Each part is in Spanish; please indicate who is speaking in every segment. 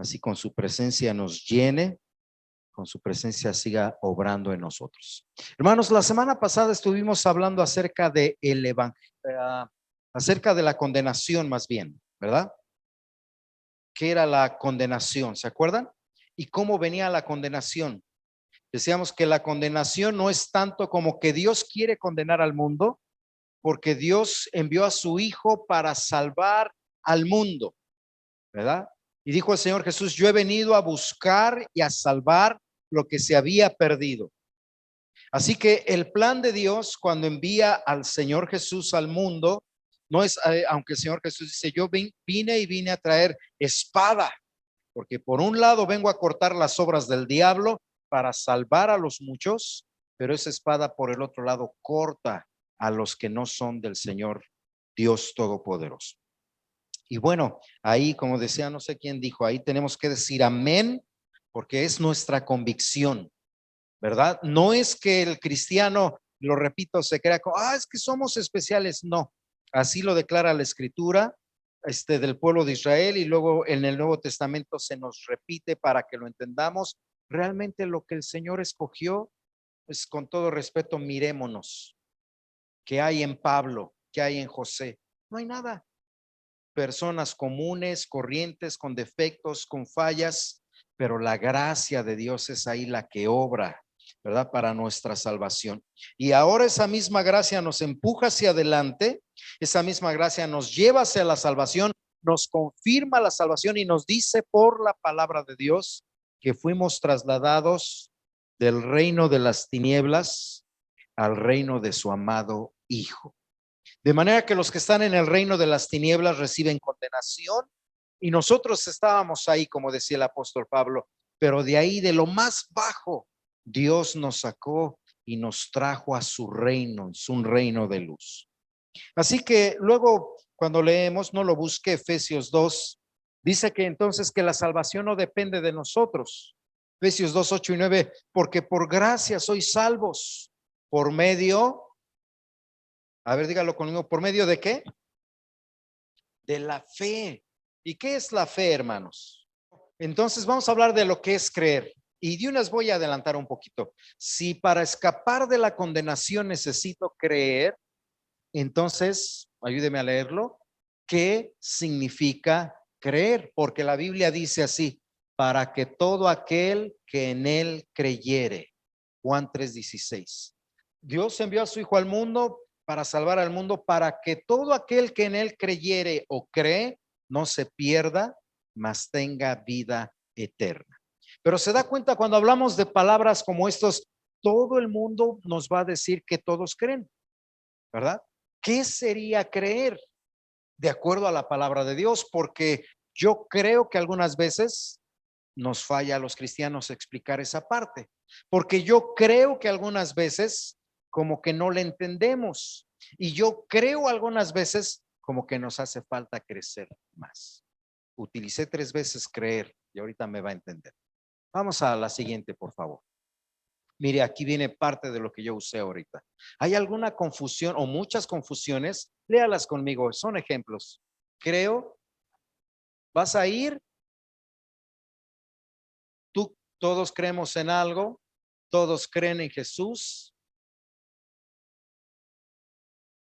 Speaker 1: así con su presencia nos llene, con su presencia siga obrando en nosotros. Hermanos, la semana pasada estuvimos hablando acerca de el evangelio, acerca de la condenación más bien, ¿verdad? ¿Qué era la condenación? ¿Se acuerdan? ¿Y cómo venía la condenación? Decíamos que la condenación no es tanto como que Dios quiere condenar al mundo, porque Dios envió a su Hijo para salvar al mundo, ¿verdad? Y dijo el Señor Jesús, yo he venido a buscar y a salvar lo que se había perdido. Así que el plan de Dios cuando envía al Señor Jesús al mundo, no es, aunque el Señor Jesús dice, yo vine a traer espada, porque por un lado vengo a cortar las obras del diablo para salvar a los muchos, pero esa espada por el otro lado corta a los que no son del Señor Dios Todopoderoso. Y bueno, ahí como decía, no sé quién dijo, ahí tenemos que decir amén, porque es nuestra convicción, ¿verdad? No es que el cristiano, lo repito, se crea como, es que somos especiales. No, así lo declara la Escritura del pueblo de Israel, y luego en el Nuevo Testamento se nos repite para que lo entendamos. Realmente lo que el Señor escogió, pues con todo respeto, mirémonos. ¿Qué hay en Pablo? ¿Qué hay en José? No hay nada. Personas comunes, corrientes, con defectos, con fallas, pero la gracia de Dios es ahí la que obra, ¿verdad? Para nuestra salvación. Y ahora esa misma gracia nos empuja hacia adelante, esa misma gracia nos lleva hacia la salvación, nos confirma la salvación y nos dice por la palabra de Dios que fuimos trasladados del reino de las tinieblas al reino de su amado Hijo. De manera que los que están en el reino de las tinieblas reciben condenación, y nosotros estábamos ahí, como decía el apóstol Pablo, pero de ahí, de lo más bajo, Dios nos sacó y nos trajo a su reino, es un reino de luz. Así que luego, cuando leemos, no lo busque, Efesios 2, dice que entonces que la salvación no depende de nosotros. Efesios 2, 8 y 9, porque por gracia sois salvos por medio, a ver, dígalo conmigo, ¿por medio de qué? De la fe. ¿Y qué es la fe, hermanos? Entonces vamos a hablar de lo que es creer. Y de unas voy a adelantar un poquito. Si para escapar de la condenación necesito creer, entonces ayúdeme a leerlo. ¿Qué significa creer? Porque la Biblia dice así, para que todo aquel que en él creyere. Juan 3:16. Dios envió a su Hijo al mundo para salvar al mundo, para que todo aquel que en él creyere o cree no se pierda, mas tenga vida eterna. Pero se da cuenta cuando hablamos de palabras como estos, todo el mundo nos va a decir que todos creen, ¿verdad? ¿Qué sería creer? De acuerdo a la palabra de Dios, porque yo creo que algunas veces nos falla a los cristianos explicar esa parte, porque yo creo que algunas veces como que no le entendemos, y yo creo algunas veces como que nos hace falta crecer más. Utilicé 3 veces creer y ahorita me va a entender. Vamos a la siguiente, por favor. Mire, aquí viene parte de lo que yo usé ahorita. ¿Hay alguna confusión o muchas confusiones? Léalas conmigo, son ejemplos. Creo, vas a ir, todos creemos en algo, todos creen en Jesús.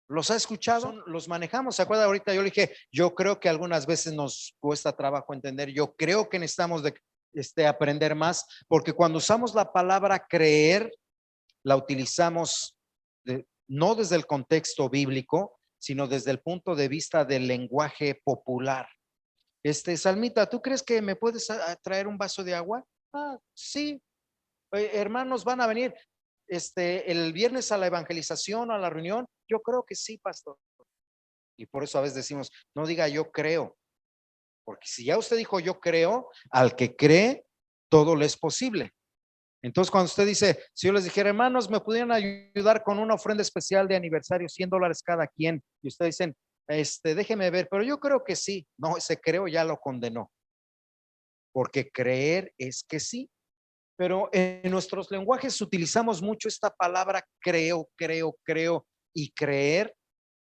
Speaker 1: ¿Los ha escuchado? Los manejamos. ¿Se acuerda? Ahorita yo le dije, yo creo que algunas veces nos cuesta trabajo entender. Yo creo que necesitamos aprender más, porque cuando usamos la palabra creer, la utilizamos no desde el contexto bíblico, sino desde el punto de vista del lenguaje popular. Salmita, ¿tú crees que me puedes traer un vaso de agua? Sí. Hermanos, van a venir el viernes a la evangelización, a la reunión. Yo creo que sí, pastor. Y por eso a veces decimos, no diga yo creo, porque si ya usted dijo yo creo, al que cree, todo le es posible. Entonces, cuando usted dice, si yo les dijera, hermanos, me pudieran ayudar con una ofrenda especial de aniversario, $100 cada quien, y ustedes dicen, déjeme ver, pero yo creo que sí. No, ese creo ya lo condenó, porque creer es que sí. Pero en nuestros lenguajes utilizamos mucho esta palabra creo, creo, creo y creer,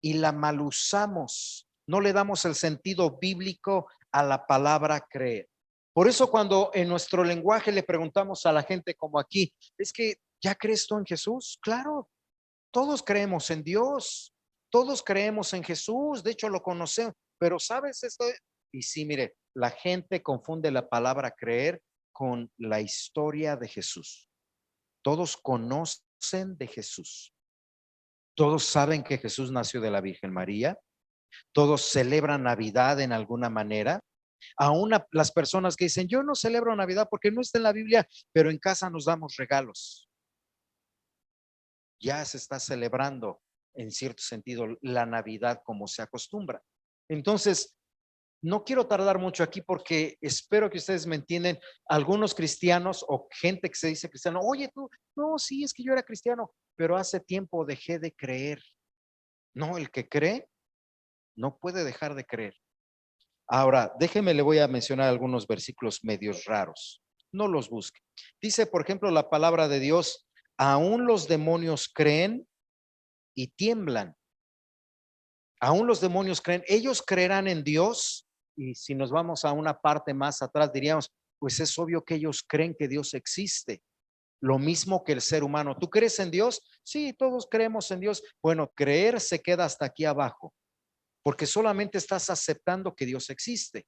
Speaker 1: y la mal usamos. No le damos el sentido bíblico a la palabra creer. Por eso cuando en nuestro lenguaje le preguntamos a la gente como aquí, es que ¿ya crees tú en Jesús? Claro, todos creemos en Dios, todos creemos en Jesús, de hecho lo conocemos, pero ¿sabes esto? Y sí, mire, la gente confunde la palabra creer con la historia de Jesús. Todos conocen de Jesús. Todos saben que Jesús nació de la Virgen María. Todos celebran Navidad en alguna manera. Aún las personas que dicen, yo no celebro Navidad porque no está en la Biblia, pero en casa nos damos regalos. Ya se está celebrando en cierto sentido la Navidad como se acostumbra. Entonces, no quiero tardar mucho aquí porque espero que ustedes me entienden. Algunos cristianos o gente que se dice cristiano, oye tú, no, sí, es que yo era cristiano, pero hace tiempo dejé de creer. No, el que cree no puede dejar de creer. Ahora, déjeme, le voy a mencionar algunos versículos medios raros. No los busque. Dice, por ejemplo, la palabra de Dios, aún los demonios creen y tiemblan. Aún los demonios creen, ellos creerán en Dios. Y si nos vamos a una parte más atrás, diríamos, pues es obvio que ellos creen que Dios existe. Lo mismo que el ser humano. ¿Tú crees en Dios? Sí, todos creemos en Dios. Bueno, creer se queda hasta aquí abajo, porque solamente estás aceptando que Dios existe,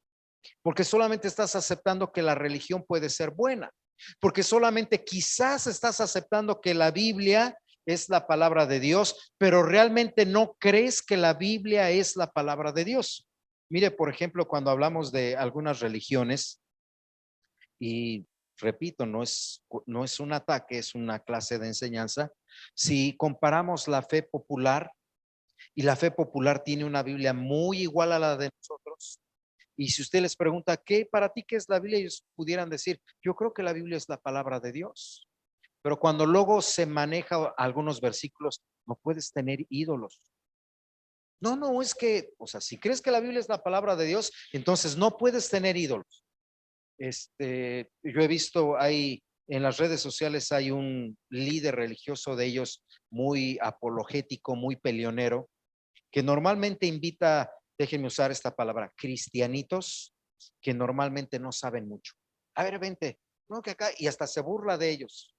Speaker 1: porque solamente estás aceptando que la religión puede ser buena, porque solamente quizás estás aceptando que la Biblia es la palabra de Dios, pero realmente no crees que la Biblia es la palabra de Dios. Mire, por ejemplo, cuando hablamos de algunas religiones, y repito, no es un ataque, es una clase de enseñanza. Si comparamos la fe popular, y la fe popular tiene una Biblia muy igual a la de nosotros, y si usted les pregunta, ¿qué para ti qué es la Biblia? Ellos pudieran decir, yo creo que la Biblia es la palabra de Dios. Pero cuando luego se maneja algunos versículos, no puedes tener ídolos. No, no, es que, o sea, si crees que la Biblia es la palabra de Dios, entonces no puedes tener ídolos. Yo he visto ahí en las redes sociales hay un líder religioso de ellos muy apologético, muy peleonero, que normalmente invita, déjenme usar esta palabra, cristianitos que normalmente no saben mucho. A ver, vente, no, que acá, y hasta se burla de ellos.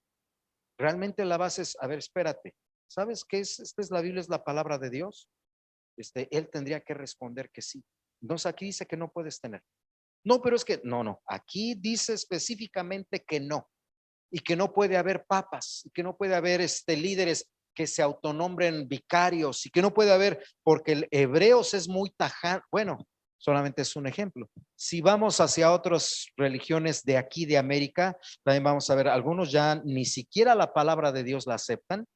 Speaker 1: Realmente la base es, a ver, espérate, ¿sabes qué es? Esta es la Biblia, es la palabra de Dios. Él tendría que responder que sí. Entonces aquí dice que no puedes tener. No, pero es que, no, aquí dice específicamente que no, y que no puede haber papas, y que no puede haber líderes que se autonombren vicarios, y que no puede haber, porque el Hebreos es muy tajante. Bueno, solamente es un ejemplo. Si vamos hacia otras religiones de aquí de América, también vamos a ver, algunos ya ni siquiera la palabra de Dios la aceptan,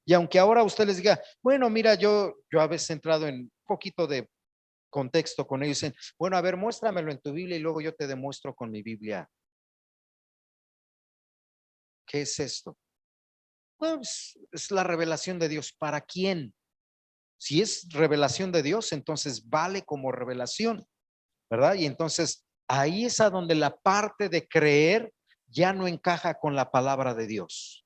Speaker 1: y aunque ahora usted les diga, bueno, mira, yo a veces he entrado en un poquito de contexto con ellos, dicen, bueno, a ver, muéstramelo en tu Biblia y luego yo te demuestro con mi Biblia. ¿Qué es esto? Pues es la revelación de Dios. ¿Para quién? Si es revelación de Dios, entonces vale como revelación, ¿verdad? Y entonces ahí es a donde la parte de creer ya no encaja con la palabra de Dios.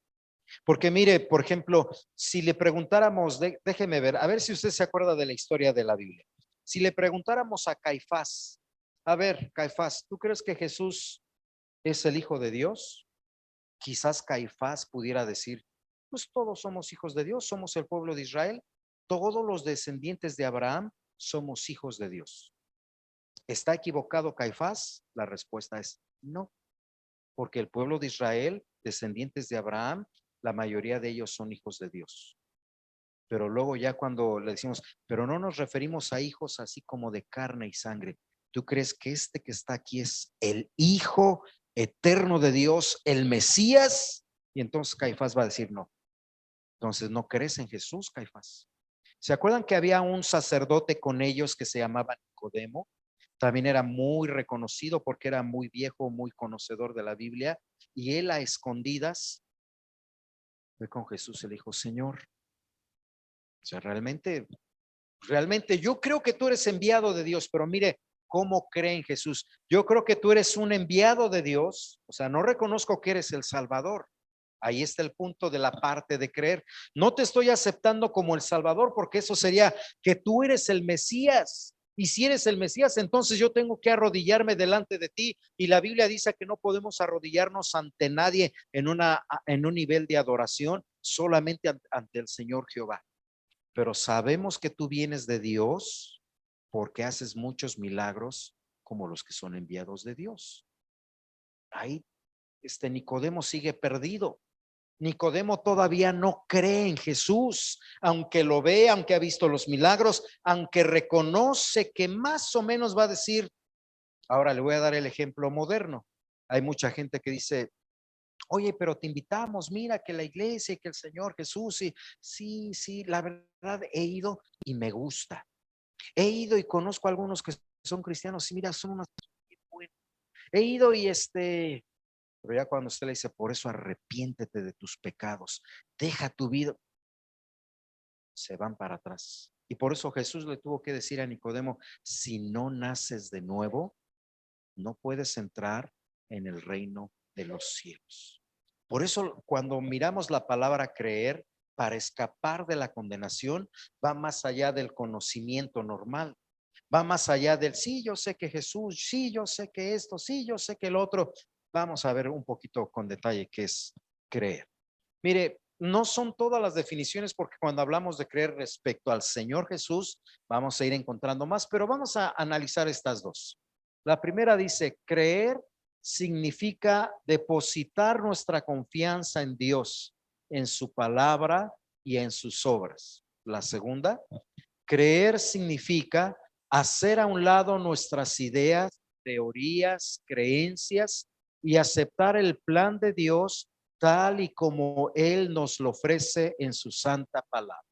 Speaker 1: Porque mire, por ejemplo, si le preguntáramos, déjeme ver, a ver si usted se acuerda de la historia de la Biblia. Si le preguntáramos a Caifás, a ver, Caifás, ¿tú crees que Jesús es el Hijo de Dios? Quizás Caifás pudiera decir, pues todos somos hijos de Dios, somos el pueblo de Israel, todos los descendientes de Abraham somos hijos de Dios. ¿Está equivocado Caifás? La respuesta es no, porque el pueblo de Israel, descendientes de Abraham, la mayoría de ellos son hijos de Dios. Pero luego ya cuando le decimos, pero no nos referimos a hijos así como de carne y sangre. ¿Tú crees que este que está aquí es el Hijo eterno de Dios, el Mesías? Y entonces Caifás va a decir no. Entonces no crees en Jesús, Caifás. ¿Se acuerdan que había un sacerdote con ellos que se llamaba Nicodemo? También era muy reconocido porque era muy viejo, muy conocedor de la Biblia. Y él a escondidas fue con Jesús y le dijo, Señor, o sea, realmente yo creo que tú eres enviado de Dios, pero mire cómo cree en Jesús. Yo creo que tú eres un enviado de Dios, o sea, no reconozco que eres el Salvador. Ahí está el punto de la parte de creer. No te estoy aceptando como el Salvador, porque eso sería que tú eres el Mesías. Y si eres el Mesías, entonces yo tengo que arrodillarme delante de ti. Y la Biblia dice que no podemos arrodillarnos ante nadie en un nivel de adoración, solamente ante el Señor Jehová. Pero sabemos que tú vienes de Dios porque haces muchos milagros como los que son enviados de Dios. Ahí Nicodemo sigue perdido. Nicodemo todavía no cree en Jesús, aunque lo ve, aunque ha visto los milagros, aunque reconoce que más o menos va a decir. Ahora le voy a dar el ejemplo moderno. Hay mucha gente que dice, oye, pero te invitamos, mira que la iglesia, que el Señor Jesús, y sí, la verdad he ido y me gusta. He ido y conozco a algunos que son cristianos y mira, son unos buenos. He ido y pero ya cuando usted le dice, por eso arrepiéntete de tus pecados, deja tu vida, se van para atrás. Y por eso Jesús le tuvo que decir a Nicodemo, si no naces de nuevo, no puedes entrar en el reino de los cielos. Por eso cuando miramos la palabra creer, para escapar de la condenación, va más allá del conocimiento normal. Va más allá del, sí, yo sé que Jesús, sí, yo sé que esto, sí, yo sé que el otro. Vamos a ver un poquito con detalle qué es creer. Mire, no son todas las definiciones porque cuando hablamos de creer respecto al Señor Jesús, vamos a ir encontrando más, pero vamos a analizar estas dos. La primera dice, creer significa depositar nuestra confianza en Dios, en su palabra y en sus obras. La segunda, creer significa hacer a un lado nuestras ideas, teorías, creencias y aceptar el plan de Dios tal y como Él nos lo ofrece en su santa palabra.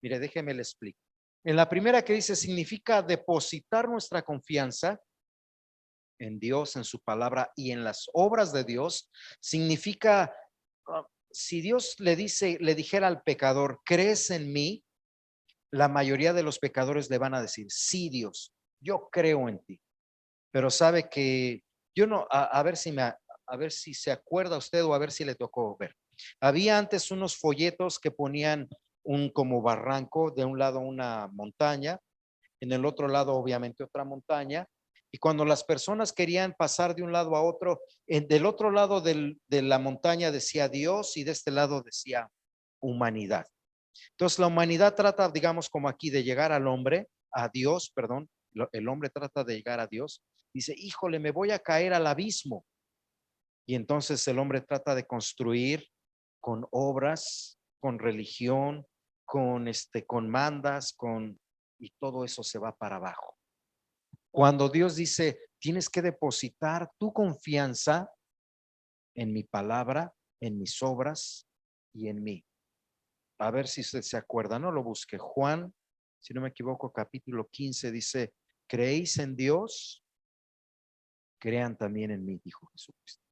Speaker 1: Mire, déjeme le explico. En la primera que dice, significa depositar nuestra confianza en Dios, en su palabra y en las obras de Dios, significa, si Dios le dijera al pecador, ¿crees en mí? La mayoría de los pecadores le van a decir, sí, Dios, yo creo en ti. Pero sabe que yo no, a ver si a ver si se acuerda usted o a ver si le tocó ver. Había antes unos folletos que ponían un como barranco, de un lado una montaña, en el otro lado obviamente otra montaña, y cuando las personas querían pasar de un lado a otro, del otro lado de la montaña decía Dios y de este lado decía humanidad. Entonces la humanidad trata, digamos como aquí, de llegar al hombre, a Dios, perdón, el hombre trata de llegar a Dios, dice, híjole, me voy a caer al abismo. Y entonces el hombre trata de construir con obras, con religión, con mandas, y todo eso se va para abajo. Cuando Dios dice, tienes que depositar tu confianza en mi palabra, en mis obras y en mí. A ver si usted se acuerda, no lo busque. Juan, si no me equivoco, capítulo 15 dice, ¿creéis en Dios? Crean también en mí, dijo Jesucristo.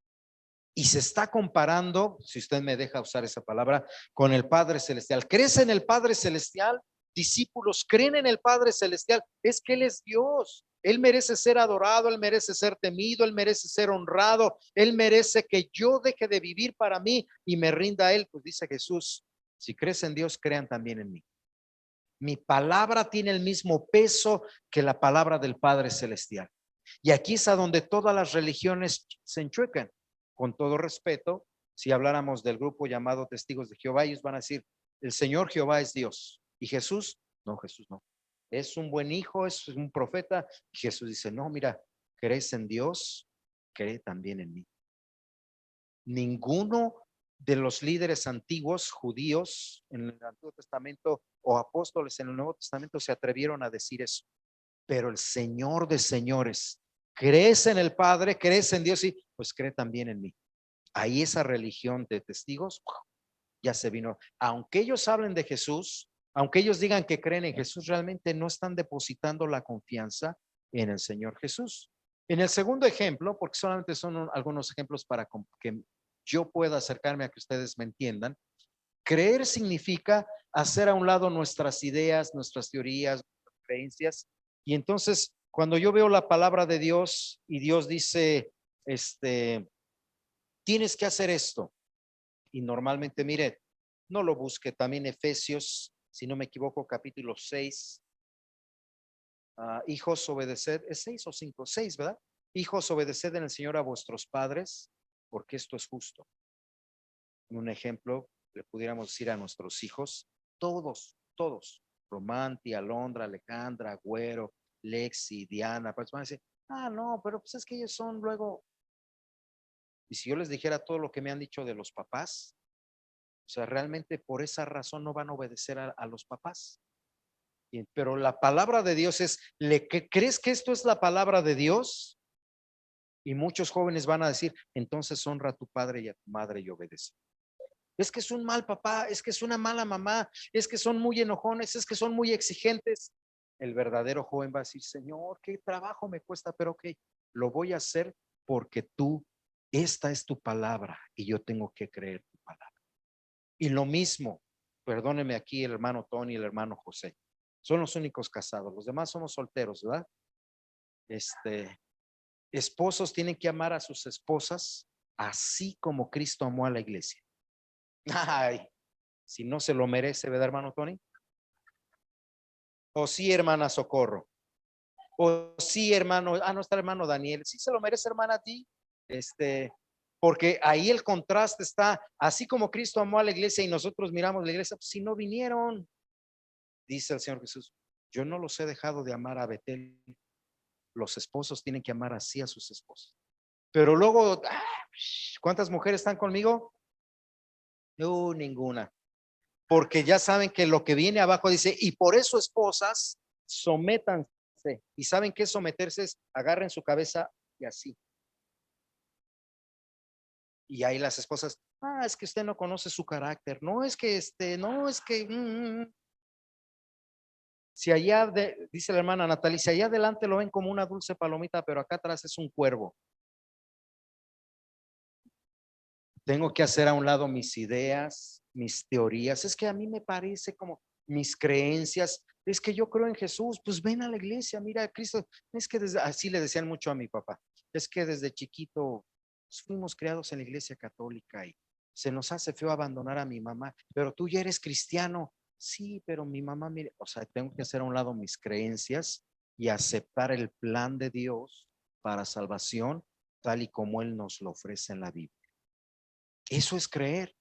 Speaker 1: Y se está comparando, si usted me deja usar esa palabra, con el Padre Celestial. ¿Crees en el Padre Celestial? Discípulos, ¿creen en el Padre Celestial? Es que Él es Dios. Él merece ser adorado, Él merece ser temido, Él merece ser honrado, Él merece que yo deje de vivir para mí y me rinda a Él. Pues dice Jesús, si crees en Dios, crean también en mí. Mi palabra tiene el mismo peso que la palabra del Padre Celestial. Y aquí es a donde todas las religiones se enchuecan. Con todo respeto, si habláramos del grupo llamado Testigos de Jehová, ellos van a decir, el Señor Jehová es Dios. ¿Y Jesús? No, Jesús no. Es un buen hijo, es un profeta. Y Jesús dice, no, mira, crees en Dios, cree también en mí. Ninguno de los líderes antiguos judíos en el Antiguo Testamento o apóstoles en el Nuevo Testamento se atrevieron a decir eso. Pero el Señor de señores, ¿crees en el Padre? ¿Crees en Dios? Y pues cree también en mí. Ahí esa religión de testigos ya se vino. Aunque ellos hablen de Jesús, aunque ellos digan que creen en Jesús, realmente no están depositando la confianza en el Señor Jesús. En el segundo ejemplo, porque solamente son algunos ejemplos para que yo pueda acercarme a que ustedes me entiendan, creer significa hacer a un lado nuestras ideas, nuestras teorías, nuestras creencias. Y entonces, cuando yo veo la palabra de Dios y Dios dice, tienes que hacer esto. Y normalmente, mire, no lo busque, también Efesios, si no me equivoco, capítulo 6. hijos, obedeced, es 6 o 5, 6, ¿verdad? Hijos, obedeced en el Señor a vuestros padres, porque esto es justo. Un ejemplo, le pudiéramos decir a nuestros hijos, todos, Romanti, Alondra, Alejandra, Güero, Lexi, Diana, pues van a decir, no, pero pues es que ellos son luego, y si yo les dijera todo lo que me han dicho de los papás, o sea, realmente por esa razón no van a obedecer a los papás. Pero la palabra de Dios es, ¿crees que esto es la palabra de Dios? Y muchos jóvenes van a decir, entonces honra a tu padre y a tu madre y obedece. Es que es un mal papá, es que es una mala mamá, es que son muy enojones, es que son muy exigentes. El verdadero joven va a decir, Señor, qué trabajo me cuesta, pero ok, lo voy a hacer porque esta es tu palabra y yo tengo que creer tu palabra. Y lo mismo, perdóneme aquí el hermano Tony y el hermano José, son los únicos casados, los demás somos solteros, ¿verdad? Esposos tienen que amar a sus esposas así como Cristo amó a la iglesia. Ay, si no se lo merece, ¿verdad, hermano Tony? O sí, hermana Socorro. O sí, hermano, no está el hermano Daniel. Sí se lo merece, hermana, a ti. Porque ahí el contraste está, así como Cristo amó a la iglesia y nosotros miramos la iglesia, pues si no vinieron, dice el Señor Jesús, yo no los he dejado de amar a Betel. Los esposos tienen que amar así a sus esposas. Pero luego, ¿cuántas mujeres están conmigo? No, ninguna. Porque ya saben que lo que viene abajo dice, y por eso, esposas, sométanse. Y saben que someterse es agarren su cabeza y así. Y ahí las esposas, es que usted no conoce su carácter. No es que no es que. Si allá, dice la hermana Natalia, si allá adelante lo ven como una dulce palomita, pero acá atrás es un cuervo. Tengo que hacer a un lado mis ideas, mis teorías. Es que a mí me parece como mis creencias. Es que yo creo en Jesús. Pues ven a la iglesia, mira a Cristo. Es que así le decían mucho a mi papá. Es que desde chiquito pues, fuimos criados en la iglesia católica y se nos hace feo abandonar a mi mamá. Pero tú ya eres cristiano. Sí, pero mi mamá, mire, o sea, tengo que hacer a un lado mis creencias y aceptar el plan de Dios para salvación tal y como Él nos lo ofrece en la Biblia. Eso es creer.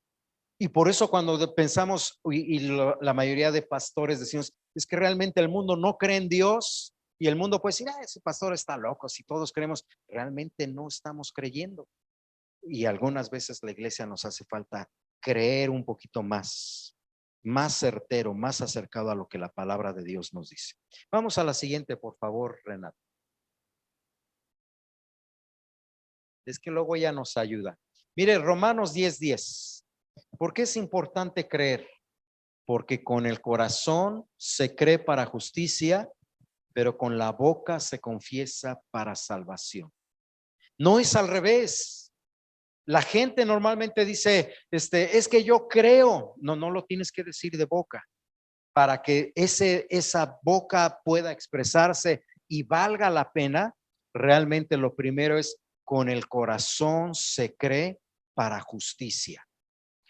Speaker 1: Y por eso cuando pensamos, la mayoría de pastores decimos, es que realmente el mundo no cree en Dios y el mundo puede decir, ese pastor está loco, si todos creemos, realmente no estamos creyendo. Y algunas veces la iglesia nos hace falta creer un poquito más certero, más acercado a lo que la palabra de Dios nos dice. Vamos a la siguiente, por favor, Renato. Es que luego ella nos ayuda. Mire, Romanos 10:10. ¿Por qué es importante creer? Porque con el corazón se cree para justicia, pero con la boca se confiesa para salvación. No es al revés. La gente normalmente dice, es que yo creo. No lo tienes que decir de boca. Para que esa boca pueda expresarse y valga la pena, realmente lo primero es con el corazón se cree para justicia.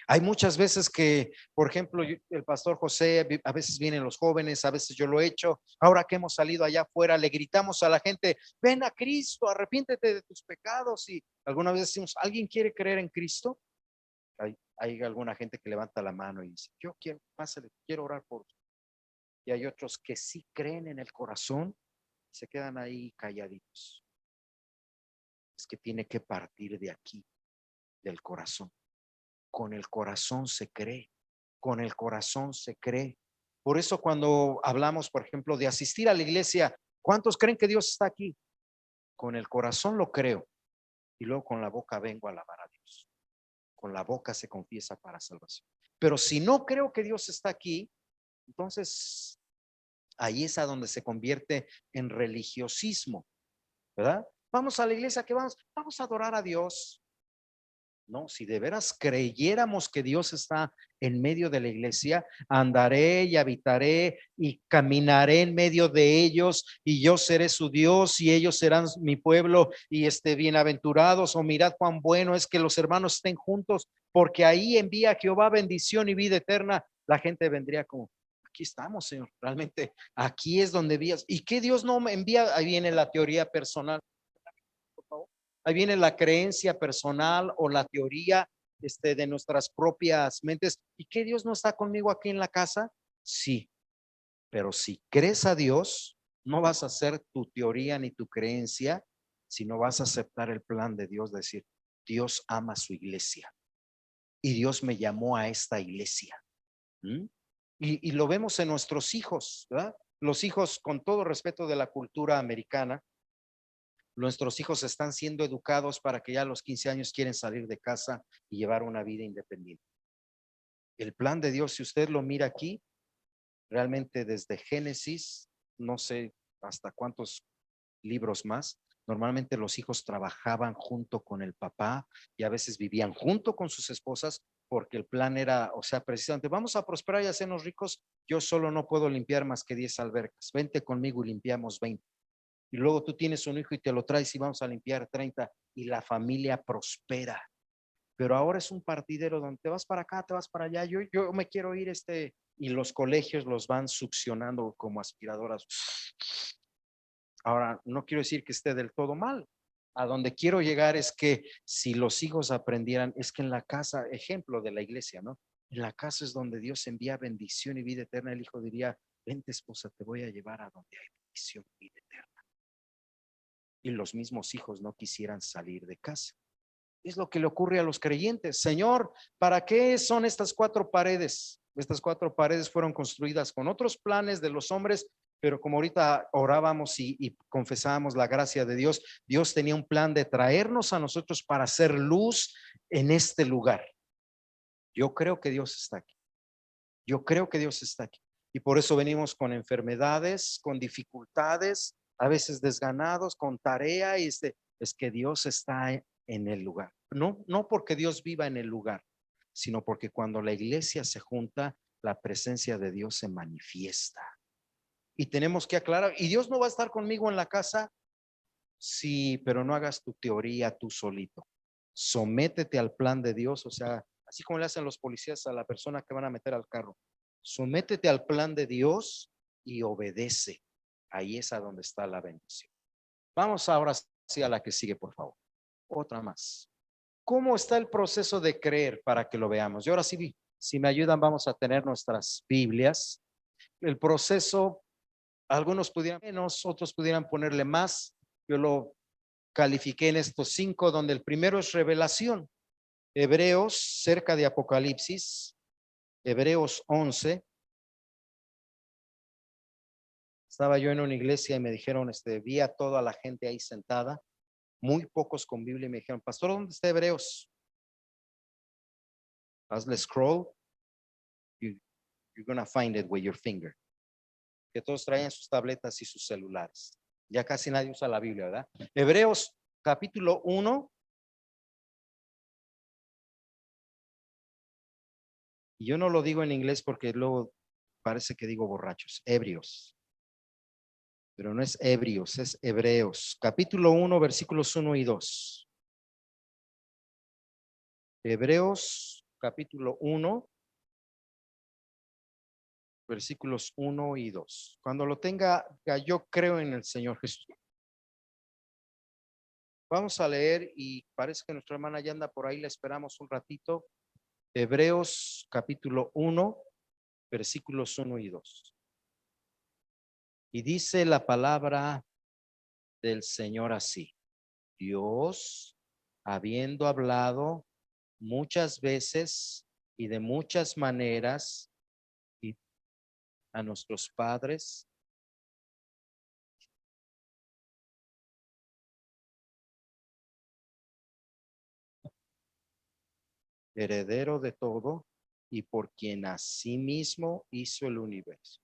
Speaker 1: Hay muchas veces que, por ejemplo, el pastor José, a veces vienen los jóvenes, a veces yo lo he hecho. Ahora que hemos salido allá afuera, le gritamos a la gente, ven a Cristo, arrepiéntete de tus pecados. Y alguna vez decimos, ¿alguien quiere creer en Cristo? Hay alguna gente que levanta la mano y dice, yo quiero, pásale, quiero orar por ti. Y hay otros que sí creen en el corazón y se quedan ahí calladitos. Es que tiene que partir de aquí, del corazón. Con el corazón se cree, con el corazón se cree. Por eso cuando hablamos, por ejemplo, de asistir a la iglesia, ¿cuántos creen que Dios está aquí? Con el corazón lo creo y luego con la boca vengo a alabar a Dios. Con la boca se confiesa para salvación. Pero si no creo que Dios está aquí, entonces ahí es a donde se convierte en religiosismo, ¿verdad? Vamos a la iglesia, que vamos a adorar a Dios. No, si de veras creyéramos que Dios está en medio de la iglesia, andaré y habitaré y caminaré en medio de ellos y yo seré su Dios y ellos serán mi pueblo y bienaventurados o mirad cuán bueno es que los hermanos estén juntos porque ahí envía Jehová bendición y vida eterna. La gente vendría como, aquí estamos, Señor. Realmente aquí es donde vías. ¿Y qué Dios no me envía? Ahí viene la teoría personal. Por favor. Ahí viene la creencia personal o la teoría de nuestras propias mentes. ¿Y qué Dios no está conmigo aquí en la casa? Sí, pero si crees a Dios, no vas a hacer tu teoría ni tu creencia, sino vas a aceptar el plan de Dios, decir, Dios ama a su iglesia y Dios me llamó a esta iglesia. ¿Mm? Y lo vemos en nuestros hijos, ¿verdad? Los hijos, con todo respeto de la cultura americana, nuestros hijos están siendo educados para que ya a los 15 años quieren salir de casa y llevar una vida independiente. El plan de Dios, si usted lo mira aquí, realmente desde Génesis, no sé hasta cuántos libros más, normalmente los hijos trabajaban junto con el papá y a veces vivían junto con sus esposas porque el plan era, o sea, precisamente, vamos a prosperar y hacernos ricos, yo solo no puedo limpiar más que 10 albercas, vente conmigo y limpiamos 20. Y luego tú tienes un hijo y te lo traes y vamos a limpiar 30 y la familia prospera. Pero ahora es un partidero donde te vas para acá, te vas para allá, yo me quiero ir y los colegios los van succionando como aspiradoras. Ahora, no quiero decir que esté del todo mal. A donde quiero llegar es que si los hijos aprendieran, es que en la casa, ejemplo de la iglesia, ¿no? En la casa es donde Dios envía bendición y vida eterna. El hijo diría, vente esposa, te voy a llevar a donde hay bendición y vida eterna. Y los mismos hijos no quisieran salir de casa. Es lo que le ocurre a los creyentes. Señor, ¿para qué son estas 4 paredes? Estas 4 paredes fueron construidas con otros planes de los hombres, pero como ahorita orábamos y confesábamos la gracia de Dios, Dios tenía un plan de traernos a nosotros para hacer luz en este lugar. Yo creo que Dios está aquí. Yo creo que Dios está aquí. Y por eso venimos con enfermedades, con dificultades, a veces desganados, con tarea, y es que Dios está en el lugar. No porque Dios viva en el lugar, sino porque cuando la iglesia se junta, la presencia de Dios se manifiesta. Y tenemos que aclarar, ¿y Dios no va a estar conmigo en la casa? Sí, pero no hagas tu teoría tú solito. Sométete al plan de Dios, o sea, así como le hacen los policías a la persona que van a meter al carro. Sométete al plan de Dios y obedece. Ahí es a donde está la bendición. Vamos ahora sí a la que sigue, por favor. Otra más. ¿Cómo está el proceso de creer para que lo veamos? Y ahora sí, si me ayudan, vamos a tener nuestras Biblias. El proceso, algunos pudieran menos, otros pudieran ponerle más. Yo lo califiqué en estos 5, donde el primero es revelación. Hebreos, cerca de Apocalipsis, Hebreos 11. Estaba yo en una iglesia y me dijeron, vi a toda la gente ahí sentada, muy pocos con Biblia, y me dijeron, pastor, ¿dónde está Hebreos? Hazle scroll, you're gonna find it with your finger. Que todos traían sus tabletas y sus celulares. Ya casi nadie usa la Biblia, ¿verdad? Hebreos capítulo 1. Y yo no lo digo en inglés porque luego parece que digo borrachos, ebrios. Pero no es ebrios, es Hebreos. Capítulo 1, versículos 1 y 2. Hebreos, capítulo 1, versículos 1 y 2. Cuando lo tenga, yo creo en el Señor Jesús. Vamos a leer y parece que nuestra hermana ya anda por ahí, la esperamos un ratito. Hebreos, capítulo 1, versículos 1 y 2. Y dice la palabra del Señor así: Dios, habiendo hablado muchas veces y de muchas maneras y a nuestros padres, heredero de todo y por quien asimismo hizo el universo.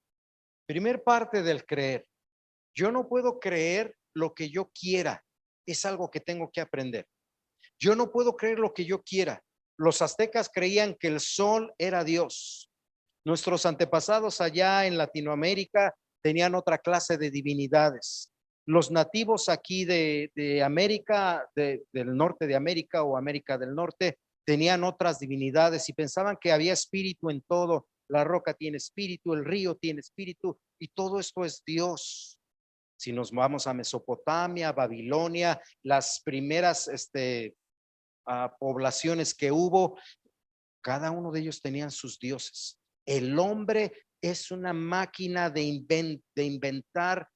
Speaker 1: Primer parte del creer. Yo no puedo creer lo que yo quiera, es algo que tengo que aprender. Yo no puedo creer lo que yo quiera. Los aztecas creían que el sol era Dios. Nuestros antepasados allá en Latinoamérica tenían otra clase de divinidades. Los nativos aquí de América, del norte de América o América del Norte, tenían otras divinidades y pensaban que había espíritu en todo. la roca tiene espíritu, el río tiene espíritu y todo esto es Dios. Si nos vamos a Mesopotamia, Babilonia, las primeras poblaciones que hubo, cada uno de ellos tenían sus dioses. El hombre es una máquina de inventar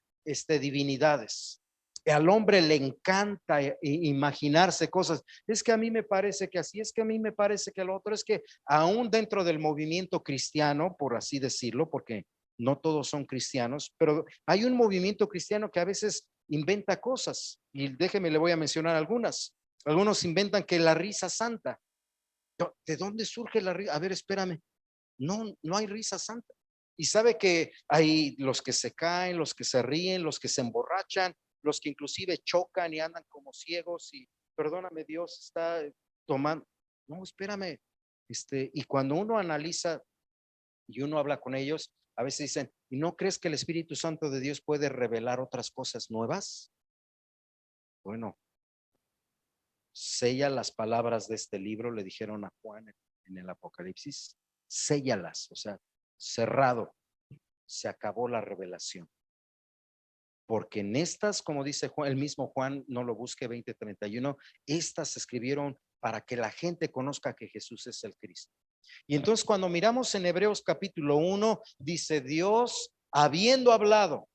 Speaker 1: divinidades. Al hombre le encanta imaginarse cosas. Es que a mí me parece que así, es que a mí me parece que lo otro, es que aún dentro del movimiento cristiano, por así decirlo, porque no todos son cristianos, pero hay un movimiento cristiano que a veces inventa cosas. Y déjeme, le voy a mencionar algunas. Algunos inventan que la risa santa. ¿De dónde surge la risa? A ver, espérame. No, no hay risa santa. Y sabe que hay los que se caen, los que se ríen, los que se emborrachan, los que inclusive chocan y andan como ciegos y perdóname, Dios está tomando. No, espérame. Y cuando uno analiza y uno habla con ellos, a veces dicen, ¿y no crees que el Espíritu Santo de Dios puede revelar otras cosas nuevas? Bueno, sella las palabras de este libro, le dijeron a Juan en el Apocalipsis, séllalas, o sea, cerrado, se acabó la revelación. Porque en estas, como dice Juan, el mismo Juan, no lo busque 20:31, estas se escribieron para que la gente conozca que Jesús es el Cristo. Y entonces cuando miramos en Hebreos capítulo 1, dice Dios, habiendo hablado,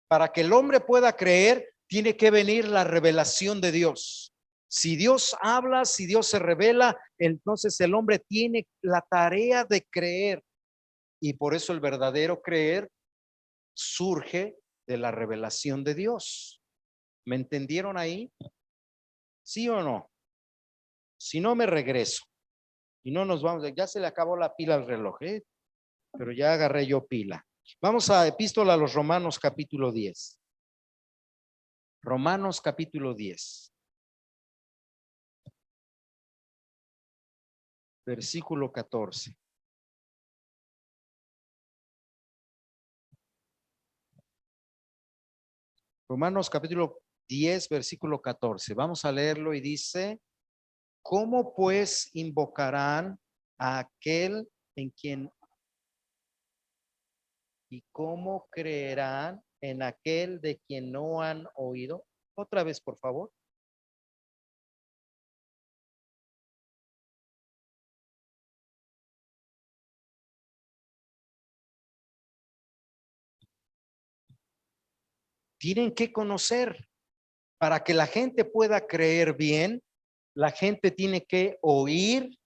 Speaker 1: para que el hombre pueda creer, tiene que venir la revelación de Dios. Si Dios habla, si Dios se revela, entonces el hombre tiene la tarea de creer. Y por eso el verdadero creer surge de la revelación de Dios. ¿Me entendieron ahí? ¿Sí o no? Si no, me regreso. Y no nos vamos, ya se le acabó la pila al reloj, pero ya agarré yo pila. Vamos a Epístola a los Romanos capítulo 10. Romanos capítulo 10. Versículo 14. Romanos capítulo 10, versículo 14. Vamos a leerlo y dice, ¿cómo pues invocarán a aquel en quien y cómo creerán en aquel de quien no han oído? Otra vez, por favor. Tienen que conocer. Para que la gente pueda creer bien, la gente tiene que oír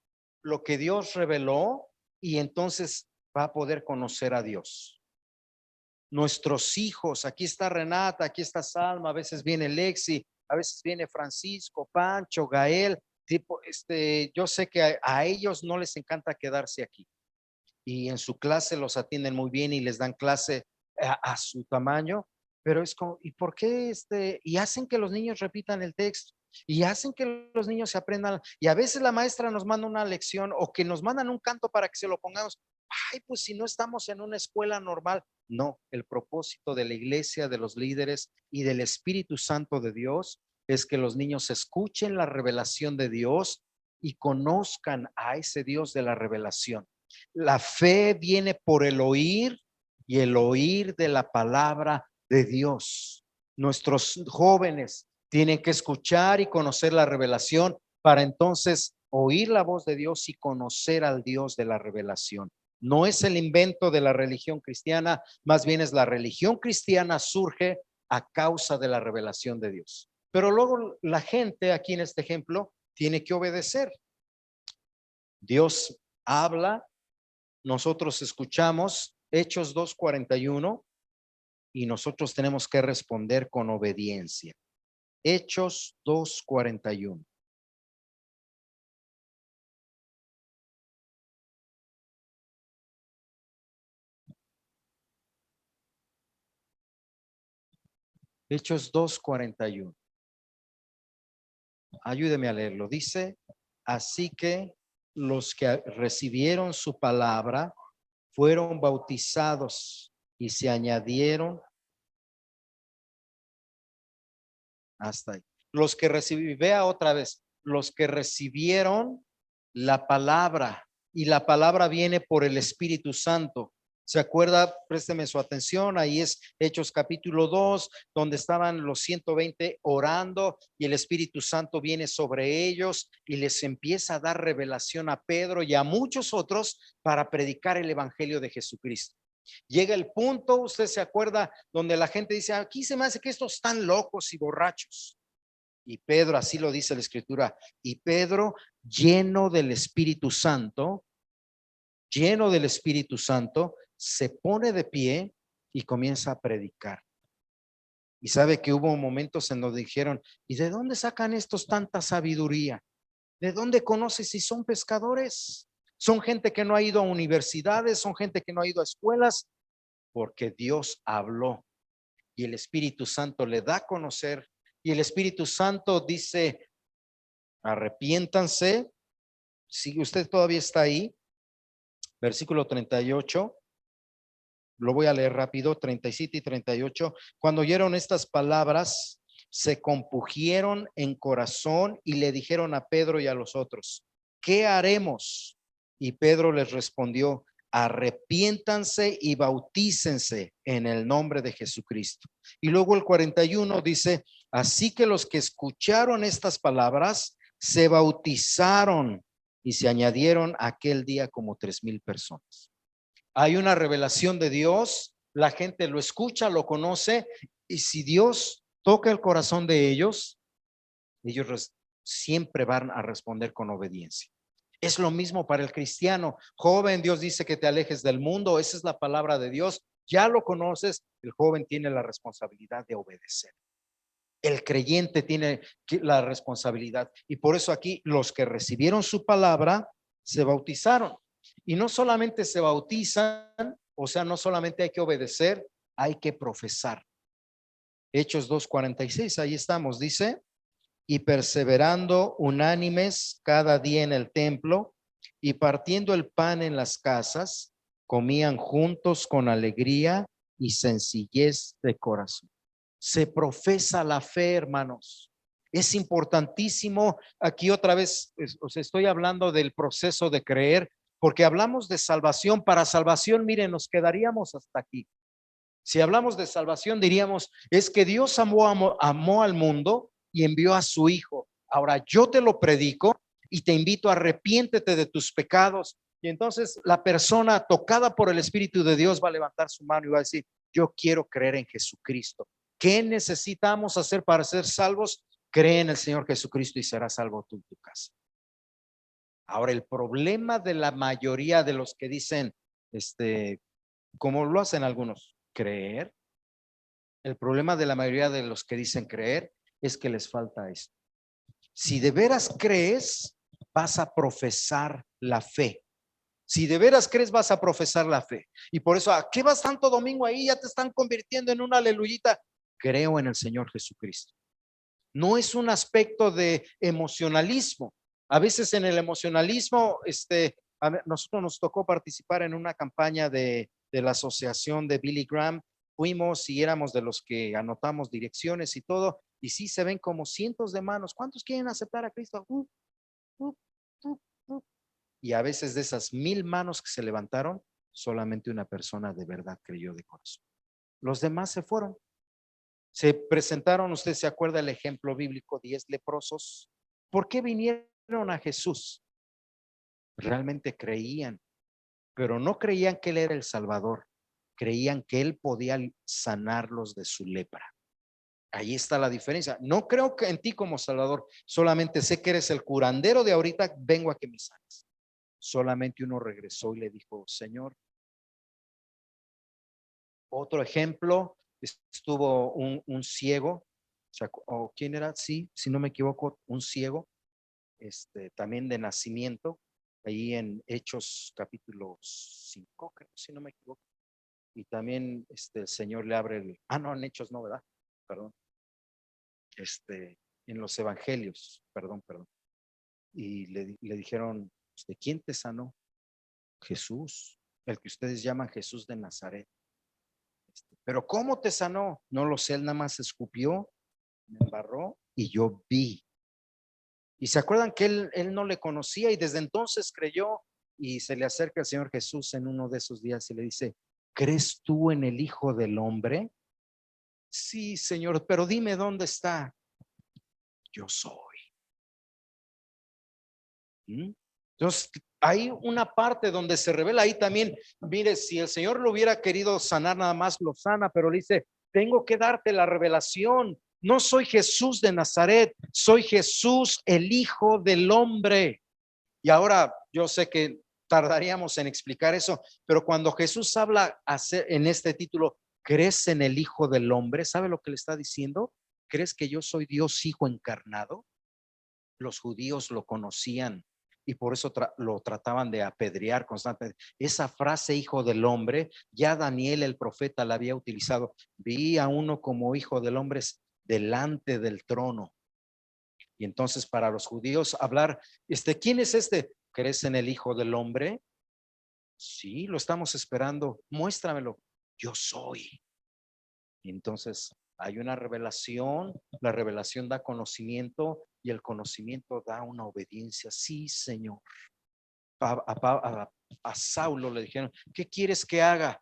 Speaker 1: lo que Dios reveló y entonces va a poder conocer a Dios. Nuestros hijos, aquí está Renata, aquí está Salma, a veces viene Lexi, a veces viene Francisco, Pancho, Gael, tipo, yo sé que a ellos no les encanta quedarse aquí y en su clase los atienden muy bien y les dan clase a su tamaño, pero es como, ¿y por qué y hacen que los niños repitan el texto? Y hacen que los niños se aprendan, y a veces la maestra nos manda una lección o que nos mandan un canto para que se lo pongamos. Ay, pues si no estamos en una escuela normal. No, el propósito de la iglesia, de los líderes y del Espíritu Santo de Dios es que los niños escuchen la revelación de Dios y conozcan a ese Dios de la revelación. La fe viene por el oír y el oír de la palabra de Dios. Nuestros jóvenes tienen que escuchar y conocer la revelación para entonces oír la voz de Dios y conocer al Dios de la revelación. No es el invento de la religión cristiana, más bien es la religión cristiana surge a causa de la revelación de Dios. Pero luego la gente aquí en este ejemplo tiene que obedecer. Dios habla, nosotros escuchamos Hechos 2:41 y nosotros tenemos que responder con obediencia. Hechos 2:41. Hechos 2:41. Ayúdeme a leerlo. Dice, así que los que recibieron su palabra fueron bautizados y se añadieron hasta ahí. Los que recibieron, vea otra vez, los que recibieron la palabra y la palabra viene por el Espíritu Santo. ¿Se acuerda? Présteme su atención. Ahí es Hechos capítulo 2, donde estaban los 120 orando y el Espíritu Santo viene sobre ellos y les empieza a dar revelación a Pedro y a muchos otros para predicar el evangelio de Jesucristo. Llega el punto, usted se acuerda, donde la gente dice, aquí se me hace que estos están locos y borrachos. Y Pedro, así lo dice la Escritura, y Pedro, lleno del Espíritu Santo, se pone de pie y comienza a predicar. Y sabe que hubo momentos en donde dijeron, ¿y de dónde sacan estos tanta sabiduría? ¿De dónde conoces si son pescadores? Son gente que no ha ido a universidades, son gente que no ha ido a escuelas, porque Dios habló y el Espíritu Santo le da a conocer. Y el Espíritu Santo dice, arrepiéntanse. Si usted todavía está ahí, versículo 38, lo voy a leer rápido, 37 y 38. Cuando oyeron estas palabras, se compungieron en corazón y le dijeron a Pedro y a los otros, ¿qué haremos? Y Pedro les respondió, arrepiéntanse y bautícense en el nombre de Jesucristo. Y luego el 41 dice, así que los que escucharon estas palabras se bautizaron y se añadieron aquel día como 3,000 personas. Hay una revelación de Dios, la gente lo escucha, lo conoce, y si Dios toca el corazón de ellos siempre van a responder con obediencia. Es lo mismo para el cristiano. Joven, Dios dice que te alejes del mundo, esa es la palabra de Dios, ya lo conoces, el joven tiene la responsabilidad de obedecer. El creyente tiene la responsabilidad, y por eso aquí los que recibieron su palabra se bautizaron. Y no solamente se bautizan, o sea, no solamente hay que obedecer, hay que profesar. Hechos 2:46, ahí estamos, dice, y perseverando unánimes cada día en el templo y partiendo el pan en las casas, comían juntos con alegría y sencillez de corazón. Se profesa la fe, hermanos. Es importantísimo. Aquí otra vez os estoy hablando del proceso de creer, porque hablamos de salvación. Para salvación, miren, nos quedaríamos hasta aquí. Si hablamos de salvación, diríamos, es que Dios amó al mundo y envió a su Hijo. Ahora yo te lo predico y te invito a arrepiéntete de tus pecados. Y entonces la persona tocada por el Espíritu de Dios va a levantar su mano y va a decir, yo quiero creer en Jesucristo. ¿Qué necesitamos hacer para ser salvos? Cree en el Señor Jesucristo y serás salvo tú y tu casa. Ahora, el problema de la mayoría de los que dicen, como lo hacen algunos, creer. El problema de la mayoría de los que dicen creer es que les falta esto. Si de veras crees, vas a profesar la fe. Si de veras crees, vas a profesar la fe. Y por eso, ¿a qué vas tanto domingo ahí? Ya te están convirtiendo en una aleluyita. Creo en el Señor Jesucristo. No es un aspecto de emocionalismo. A veces en el emocionalismo, a nosotros nos tocó participar en una campaña de la asociación de Billy Graham. Fuimos y éramos de los que anotamos direcciones y todo. Y sí se ven como cientos de manos. ¿Cuántos quieren aceptar a Cristo? Y a veces de esas 1,000 manos que se levantaron, solamente una persona de verdad creyó de corazón. Los demás se fueron. Se presentaron, usted se acuerda el ejemplo bíblico, 10 leprosos. ¿Por qué vinieron a Jesús? Realmente creían, pero no creían que Él era el Salvador. Creían que Él podía sanarlos de su lepra. Ahí está la diferencia. No creo que en ti como Salvador, solamente sé que eres el curandero de ahorita, vengo a que me sanes. Solamente uno regresó y le dijo, Señor. Otro ejemplo, estuvo un ciego, o quién era, sí, si no me equivoco, un ciego, también de nacimiento, ahí en Hechos capítulo 5, creo, si no me equivoco. Y también el Señor le abre no, en Hechos no, ¿verdad? Perdón. En los evangelios, perdón. Y le dijeron, ¿de quién te sanó? Jesús, el que ustedes llaman Jesús de Nazaret. Pero ¿cómo te sanó? No lo sé, él nada más escupió, me embarró y yo vi. Y se acuerdan que él no le conocía y desde entonces creyó. y se le acerca el Señor Jesús en uno de esos días y le dice, ¿crees tú en el Hijo del Hombre? Sí, Señor, pero dime dónde está. Yo soy. ¿Mm? Entonces, hay una parte donde se revela ahí también. Mire, si el Señor lo hubiera querido sanar, nada más lo sana, pero le dice, tengo que darte la revelación. No soy Jesús de Nazaret, soy Jesús, el Hijo del Hombre. Y ahora yo sé que tardaríamos en explicar eso, pero cuando Jesús habla en este título, ¿crees en el Hijo del Hombre? ¿Sabe lo que le está diciendo? ¿Crees que yo soy Dios Hijo encarnado? Los judíos lo conocían y por eso lo trataban de apedrear constantemente. Esa frase hijo del hombre, ya Daniel el profeta la había utilizado. Vi a uno como hijo del hombre delante del trono. Y entonces para los judíos hablar, ¿quién es este? ¿Crees en el Hijo del Hombre? Sí, lo estamos esperando. Muéstramelo. Yo soy. Y entonces hay una revelación, la revelación da conocimiento y el conocimiento da una obediencia. Sí, Señor. A Saulo le dijeron, ¿qué quieres que haga?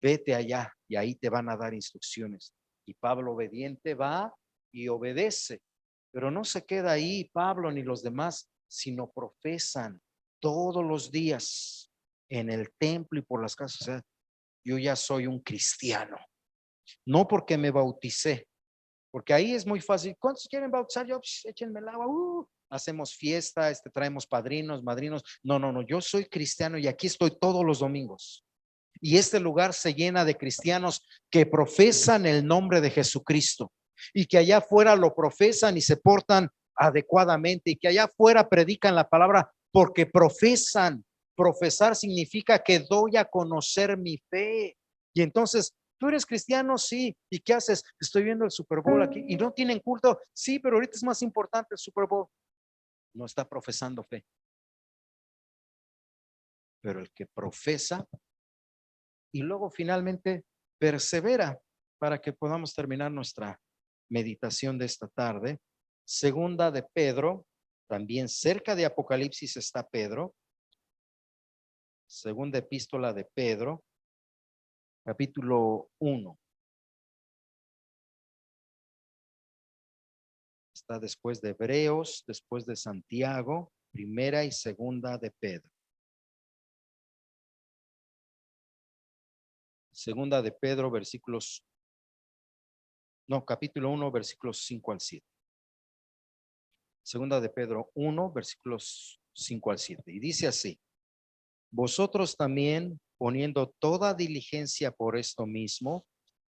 Speaker 1: Vete allá y ahí te van a dar instrucciones. Y Pablo obediente va y obedece, pero no se queda ahí Pablo ni los demás, sino profesan todos los días en el templo y por las casas. O sea, yo ya soy un cristiano, no porque me bauticé, porque ahí es muy fácil. ¿Cuántos quieren bautizar? Yo, échenme el agua. Hacemos fiesta, traemos padrinos, madrinos. No, no, no, yo soy cristiano y aquí estoy todos los domingos. Y este lugar se llena de cristianos que profesan el nombre de Jesucristo y que allá afuera lo profesan y se portan adecuadamente y que allá afuera predican la palabra porque profesan. Profesar significa que doy a conocer mi fe. Y entonces, ¿tú eres cristiano? Sí. ¿Y qué haces? Estoy viendo el Super Bowl aquí y no tienen culto. Sí, pero ahorita es más importante el Super Bowl. No está profesando fe. Pero el que profesa y luego finalmente persevera para que podamos terminar nuestra meditación de esta tarde. Segunda de Pedro, también cerca de Apocalipsis está Pedro. Segunda epístola de Pedro, capítulo 1. Está después de Hebreos, después de Santiago, primera y segunda de Pedro. Segunda de Pedro, capítulo 1, versículos 5 al 7. Segunda de Pedro 1, versículos 5 al 7. Y dice así: vosotros también, poniendo toda diligencia por esto mismo,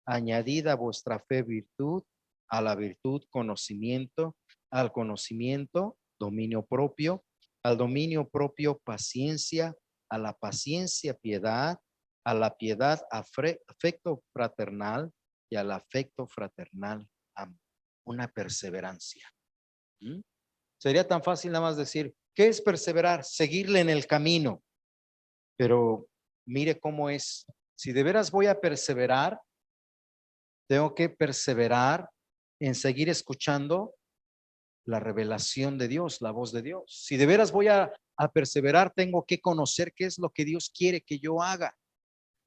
Speaker 1: añadid a vuestra fe virtud, a la virtud conocimiento, al conocimiento dominio propio, al dominio propio paciencia, a la paciencia piedad, a la piedad afecto fraternal y al afecto fraternal amor. Una perseverancia. Sería tan fácil nada más decir, ¿qué es perseverar? Seguirle en el camino. Pero mire cómo es. Si de veras voy a perseverar, tengo que perseverar en seguir escuchando la revelación de Dios, la voz de Dios. Si de veras voy a perseverar, tengo que conocer qué es lo que Dios quiere que yo haga.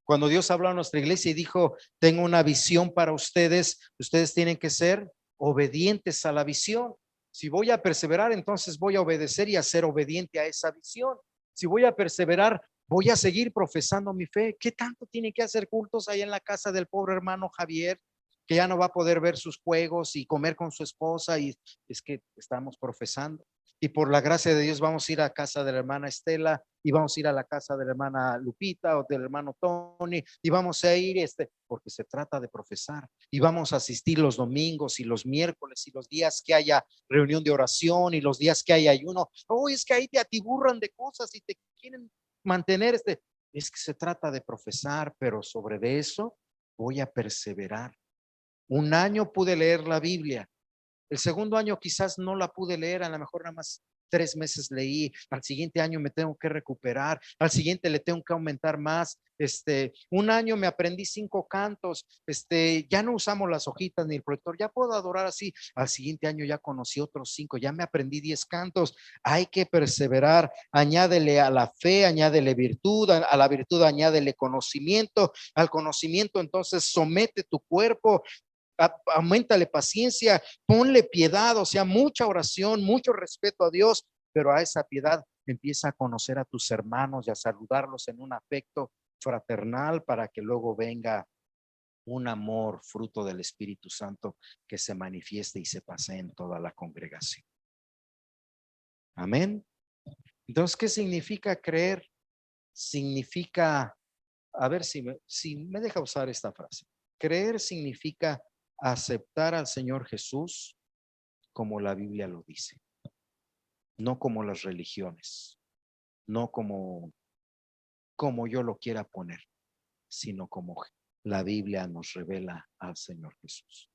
Speaker 1: Cuando Dios habló a nuestra iglesia y dijo, tengo una visión para ustedes, ustedes tienen que ser obedientes a la visión. Si voy a perseverar, entonces voy a obedecer y a ser obediente a esa visión. Si voy a perseverar, voy a seguir profesando mi fe. ¿Qué tanto tiene que hacer cultos ahí en la casa del pobre hermano Javier, que ya no va a poder ver sus juegos y comer con su esposa? Y es que estamos profesando. Y por la gracia de Dios vamos a ir a casa de la hermana Estela y vamos a ir a la casa de la hermana Lupita o del hermano Tony y vamos a ir porque se trata de profesar y vamos a asistir los domingos y los miércoles y los días que haya reunión de oración y los días que haya ayuno. Es que ahí te atiburran de cosas y te quieren mantener es que se trata de profesar, pero sobre de eso voy a perseverar. Un año pude leer la Biblia. El segundo año quizás no la pude leer, a lo mejor nada más 3 meses leí, al siguiente año me tengo que recuperar, al siguiente le tengo que aumentar más. Un año me aprendí 5 cantos, ya no usamos las hojitas ni el proyector, ya puedo adorar así. Al siguiente año ya conocí otros 5, ya me aprendí 10 cantos. Hay que perseverar. Añádele a la fe, añádele virtud, a la virtud añádele conocimiento, al conocimiento entonces somete tu cuerpo, aumentale paciencia, ponle piedad, o sea, mucha oración, mucho respeto a Dios, pero a esa piedad empieza a conocer a tus hermanos y a saludarlos en un afecto fraternal para que luego venga un amor fruto del Espíritu Santo que se manifieste y se pase en toda la congregación. Amén. Entonces, ¿qué significa creer? Significa, a ver si me deja usar esta frase. Creer significa aceptar al Señor Jesús como la Biblia lo dice, no como las religiones, no como yo lo quiera poner, sino como la Biblia nos revela al Señor Jesús.